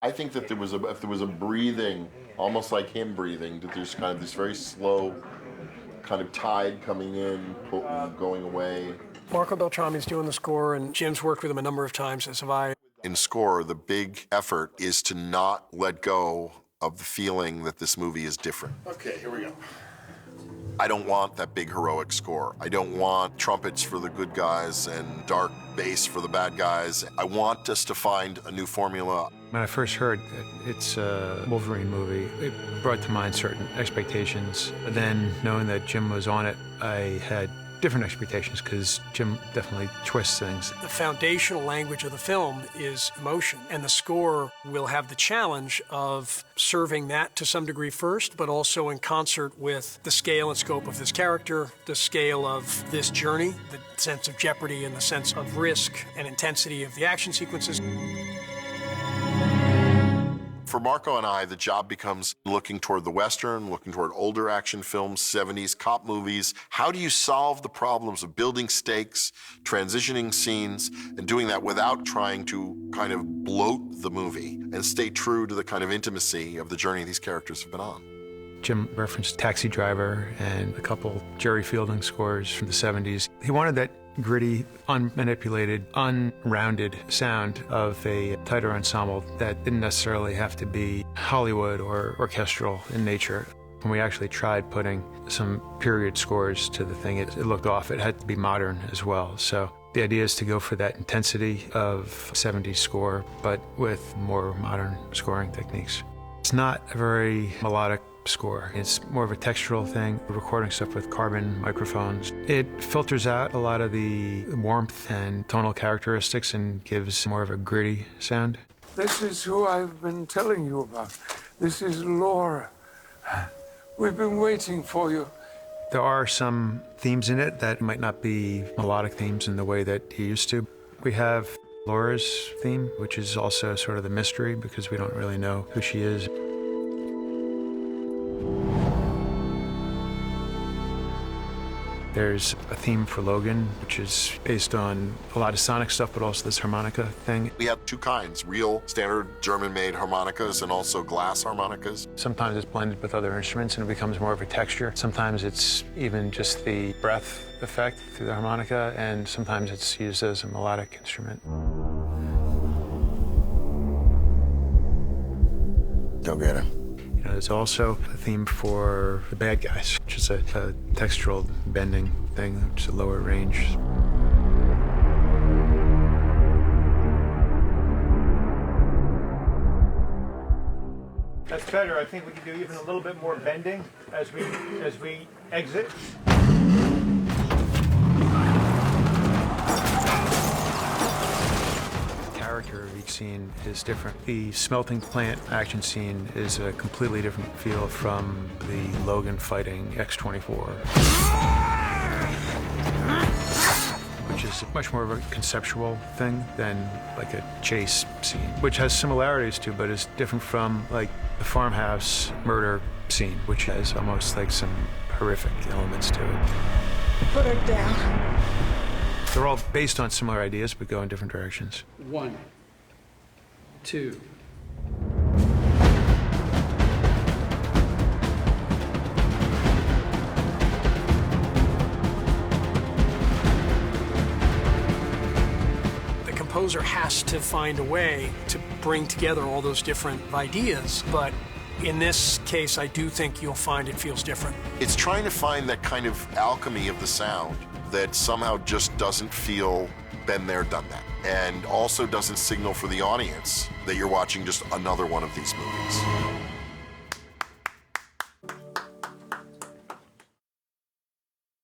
I think that if there was a breathing, almost like him breathing, that there's kind of this very slow kind of tide coming in, going away. Marco Beltrami's doing the score, and Jim's worked with him a number of times, as have I. In score, the big effort is to not let go of the feeling that this movie is different. Okay, here we go. I don't want that big heroic score. I don't want trumpets for the good guys and dark bass for the bad guys. I want us to find a new formula. When I first heard that it's a Wolverine movie, it brought to mind certain expectations. But then, knowing that Jim was on it, I had different expectations because Jim definitely twists things. The foundational language of the film is emotion, and the score will have the challenge of serving that to some degree first, but also in concert with the scale and scope of this character, the scale of this journey, the sense of jeopardy and the sense of risk and intensity of the action sequences. For Marco and I, the job becomes looking toward the Western, looking toward older action films, 70s, cop movies. How do you solve the problems of building stakes, transitioning scenes, and doing that without trying to kind of bloat the movie and stay true to the kind of intimacy of the journey these characters have been on? Jim referenced Taxi Driver and a couple Jerry Fielding scores from the 70s. He wanted that gritty, unmanipulated, unrounded sound of a tighter ensemble that didn't necessarily have to be Hollywood or orchestral in nature. When we actually tried putting some period scores to the thing, it looked off. It had to be modern as well. So the idea is to go for that intensity of 70s score, but with more modern scoring techniques. It's not a very melodic score. It's more of a textural thing. We're recording stuff with carbon microphones. It filters out a lot of the warmth and tonal characteristics and gives more of a gritty sound. This is who I've been telling you about. This is Laura. We've been waiting for you. There are some themes in it that might not be melodic themes in the way that you used to. We have Laura's theme, which is also sort of the mystery because we don't really know who she is. There's a theme for Logan, which is based on a lot of sonic stuff, but also this harmonica thing. We had two kinds, real standard German-made harmonicas and also glass harmonicas. Sometimes it's blended with other instruments and it becomes more of a texture. Sometimes it's even just the breath effect through the harmonica, and sometimes it's used as a melodic instrument. Go get him. You know, there's also a theme for the bad guys, which is a textural bending thing, which is a lower range. That's better. I think we can do even a little bit more bending as we exit. The character of each scene is different. The smelting plant action scene is a completely different feel from the Logan fighting X-24, which is much more of a conceptual thing than like a chase scene, which has similarities to, but is different from like the farmhouse murder scene, which has almost like some horrific elements to it. Put her down. They're all based on similar ideas, but go in different directions. 1, 2. The composer has to find a way to bring together all those different ideas, but in this case, I do think you'll find it feels different. It's trying to find that kind of alchemy of the sound that somehow just doesn't feel been there, done that, and also doesn't signal for the audience that you're watching just another one of these movies.